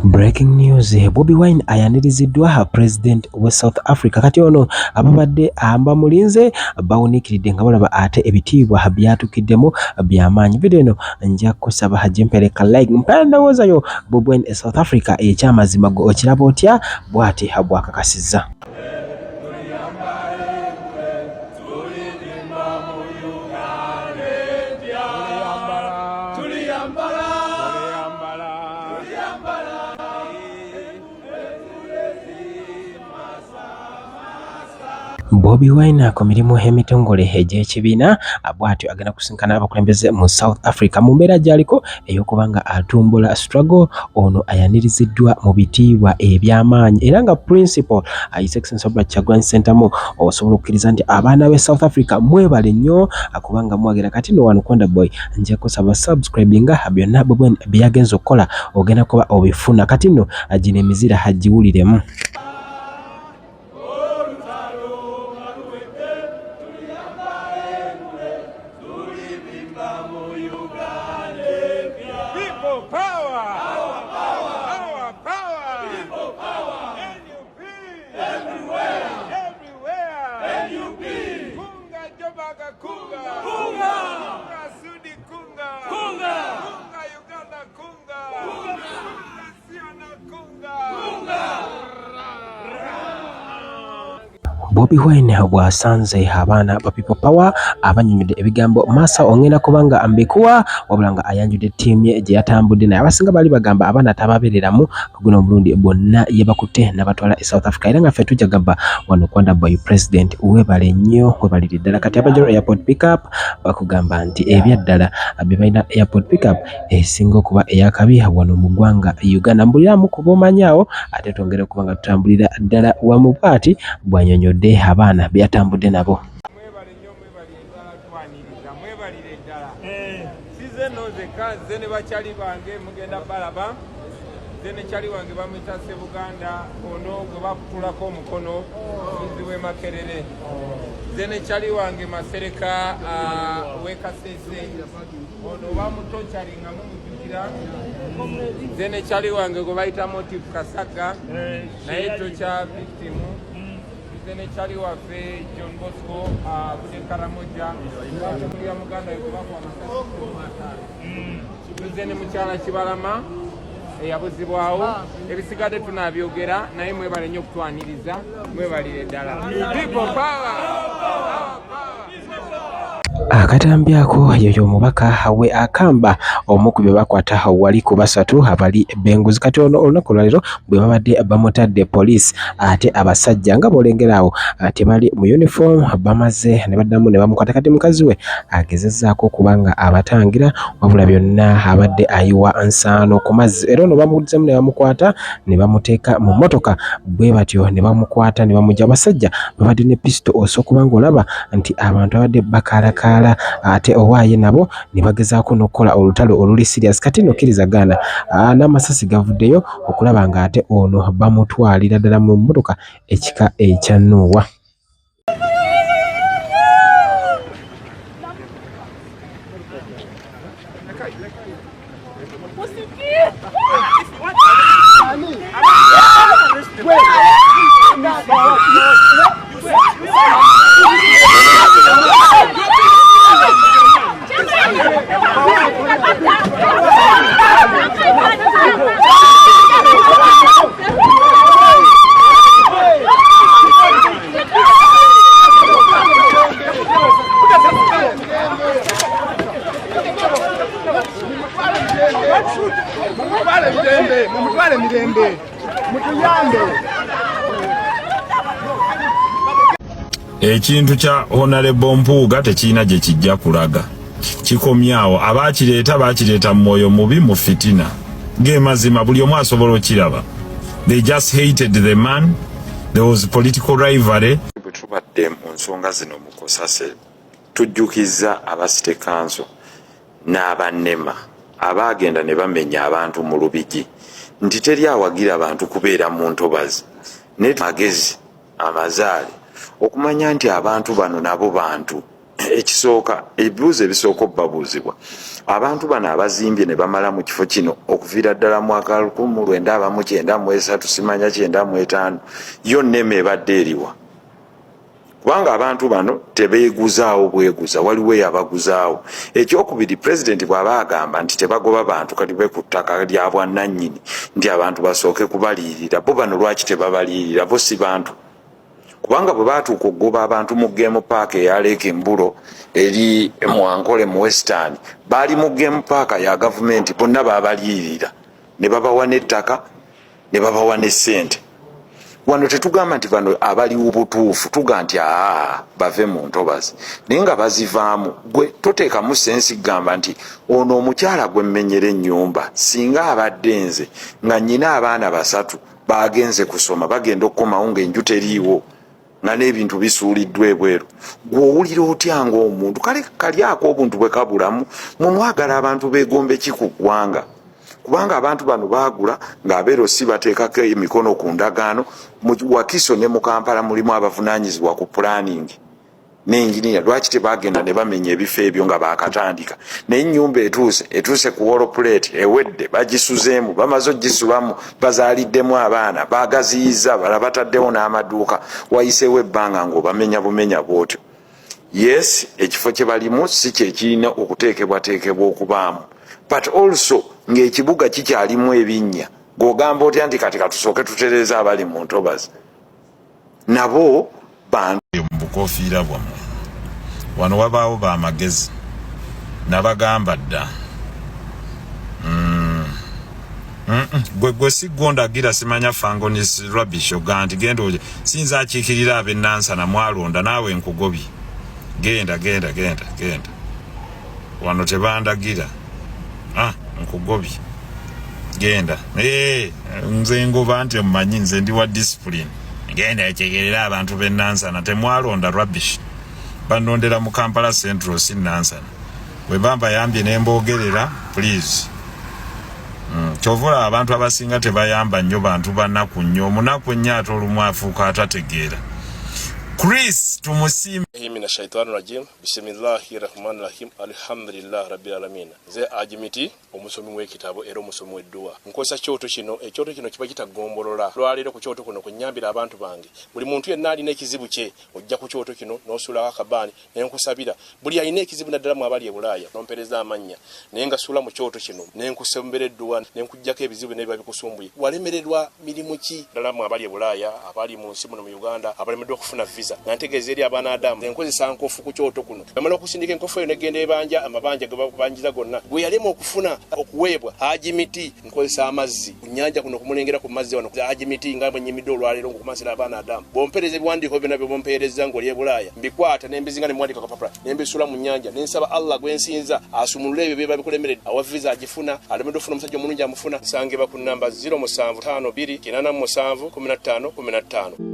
Breaking news, Bobi Wine ayaniriziddwa President wa South Africa. Kati ono ababadde amba mulinze bawunikiridde nga balaba ate ebitiibwa byatukiddemu byamaanyi. Video eno nja kusaba hajje mpereka like mpandowooza yo Bobi Wine South Africa ekyamazima go okiraba otya bw'ati habwakakasizza. Bobi Wine ku mirimu emitongole egy'ekibiina bw'atyo agenda kusinkana abakulembeze mu South Africa mu mbeera gy'aliko ey'okubanga atumbula struggle. Ono ayaniriziddwa mu bitiibwa eby'amaanyi era nga principal His Excellency Robert Kyagulanyi Ssentamu osobola okukkiriza nti abaana b'e South Africa mwebale nnyo kubanga mwagera. Kati no wano Konda Boy nja kusaba subscribinga byonna Bobi Wine byagenza okukola ogenda kuba obifuna. Kati no gino emizira hagiwuliremu. Bobi Wine bwasanze abaana ba People Power abanyunyudde ebigambo masa ongenda kubanga ambikuwa wabula nga ayanjudde ttiimu ye gye yatambudde naye abasinga bali bagamba abaana tababeereramu guno omulundi bonna yebakutte n'abatwala e South Africa era nga ffe tujja gamba wano Konda Boy President webale nnyo webalire ddala. Kati Abajjalo Airport Pickup bakugamba nti ebyaddala bye balina Airport Pickup esinga okuba eyakabi wano mu ggwanga Uganda. Mbuliramu ku b'omanyaawo ate twongere okubanga tutambulira ddala wamu bw'ati bwanyonyodde abaana byatambudde nabo. Mwebale nnyo mwebale endala twaniriza mwebalire ddala size nozeka ze ne bakyali bange mugenda balaba ze ne kyali wange bamwita Ssebuganda ono gwe bakutulako omukono muziwe Makerere ze ne kyali wange Masereka wekasese ono bamutocaringa mumujukira ze ne kyali wange gwe bayita Motive Kasaga naye tokya victimu ne chali waffe John Bosco kule Karamoja ya Muganda yokubako amasasi ne mukyala Kibalama eyabuzibwawo ebisigadde tunabyogera naye mwebale nnyo okutwaniriza mwebalire ddala. People power! Akatambyako yoyo omubaka we akamba omu ku bye bakwata wali ku basatu abali benguzi. Kati ono olunaku lwaliro bwe babadde bamutadde poliisi ate abasajja nga bolengeraawo tebali mu uniform bamaze ne baddamu ne bamukwata. Kati mukazi we agezezzaako okubanga abatangira wabula byonna abadde ayiwa nsaano ku mazzi era ono bamuguddizemu ne bamukwata ne bamuteeka mu mmotoka bwe batyo ne bamukwata ne bamugya. Abasajja babadde ne pisito osokubanga olaba nti abantu abadde bakaalakaala ate owaaye nabo ne bagezaako n'okukola olutalo oluli serious. Kati no kirizagana n'amasasi gavuddeyo okulaba nga ate ono bamutwalira ddala mu mmotoka ekika ekya Noah. Ekintu kya Honorable Mpuuga tekirina gye kijja kulaga kikomyawo abakireeta mu mwoyo mubi mu fitina ng'emazima buli omu asobola okiraba. They just hated the man. There was political rivalry. Bwe tubadde mu nsonga zino mu Kosase tujjukizza abasite kanso n'abannema abaagenda ne bamenya abantu mu Lubigi nti teri awagira abantu kubeera mu ntobazi ne magezi amazaali okumanya nti abantu bano nabo bantu ekisooka ebibuuzo ebisooka babuuzibwa abantu bano abazimbye ne bamala mu kifo kino okuviira ddala mwaka 1993 simanya 95 yo nneme ebadde eriwa kubanga abantu bano tebeeguzaawo bweguza waliwo yabaguzaawo. Ekyokubiri pulezidenti bw'aba agamba nti tebagoba bantu kati be ku ttaka lya bwannannyini nti abantu basooke kubaliyirira bo bano lwaki tebabaliyirira bo si bantu kubanga bwe baatuuka okugoba abantu mu game park eya Lake Mbulo eri Mwankole mu Western baali mu game park ya gavumenti bonna babaliyirira ne babawa n'ettaka ne babawa ne ssente. Wano tetugamba nti bano abali obutuufu tuga nti bave mu ntobazi naye nga bazivaamu gwe toteekamu sensi gamba nti ono omukyala gwe mmenyera ennyumba singa abadde nze nga nnyina abaana 3 bagenze kusoma bagenda okukomawo ng'enju teriiwo nga n'ebintu bisuuliddwa ebweru gwe owulira otya ng'omuntu kale kalyako obuntu bwe kabulamu mumwagala abantu beegombe ki ku ggwanga kubanga abantu bano baagula ng'abeero si bateekako emikono ku ndagaano mu Wakiso ne mu Kampala mulimu abavunaanyizibwa ku planning n'enjiniya lwaki tebagenda ne bamenya ebifo ebyo nga baakatandika naye ennyumba etuuse ku wall plate ewedde bagisuzeemu bamaze ogisulamu bazaaliddemu abaana baagaziyiza balabataddewo n'amaduuka wayiseewo ebbanga ng'obamenya bumenya bwotyo. Yes, ekifo kye balimu si kye kirina okuteekebwateekebwa okubaamu but also ng'ekibuga kikyalimu ebinnya g'ogamba otya nti kati katusooke tutereeza abali mu ntobazi nabo bantu mu bukofiira bwammwe wano wabaawo b'amagezi nabagamba dda gwe sigondagira simanya fangonis rubbish oganti genda oje sinza akiikirira ab'ennansana mwalonda naawe nkugobye genda wano tebandagira nkugobye genda nze ngoba nti omumanyi nze ndi wa discipline genda ekigerera abantu b'ennansana temwalonda rubbish banondera mu Kampala Central si Nansana bwe bamba yambye nembogerera please kyovula abantu abasinga tebayamba nnyo bantu bannaku nnyo omunaku nnyo ate olumu afuuka atategeera. Chris tumusiime mina shaitani rajim bismillahirrahmanirrahim alhamdulillah rabbil alamin ze ajimiti omusomi w'ekitabo era omusomi w'edduwa nkosa kyoto kino ekyoto kino kiba kitagombolola lwaliro ku kyoto kuno kunyambira abantu bange buli muntu yenna alina ekizibu kye ojja ku kyoto kino n'osula akabani nenkusabira buli alina ekizibu naddala mu abali e Bulaaya nompereza amanya naye nga sula mu kyoto kino nenkusembera edduwa nenkujjako ebizibu n'ebiba bikusumbuye walemererwa mirimu ki ddala mu abali e Bulaaya abali mu nsi muno mu Uganda abalemeddwa okufuna visa nantegeeza eri abaana Adamu enkozesa nkofu ku kyoto kuno amala okusindika enkofu eyo negenda ebanja amabanja ge babanjiza gonna gwe yalema okufuna okuweebwa ajimiti nkozesa amazzi ku nnyanja kuno kumulengera ku mazzi wano ajimiti nga bwenyimidde olwaleero ngokumansira abaana Adamu bompereza ebiwandiiko byonna bye bompereza ng'oli e Bulaaya mbikwata nembizinga ne muwandika kapapula nembisula mu nnyanja nensaba Allah gwensinza asumulule ebyo byeba bikulemeredde awa visa agifuna alemedde ofuna omusajja omulungi amufuna nsangibwa ku namba 0752 887 15 15.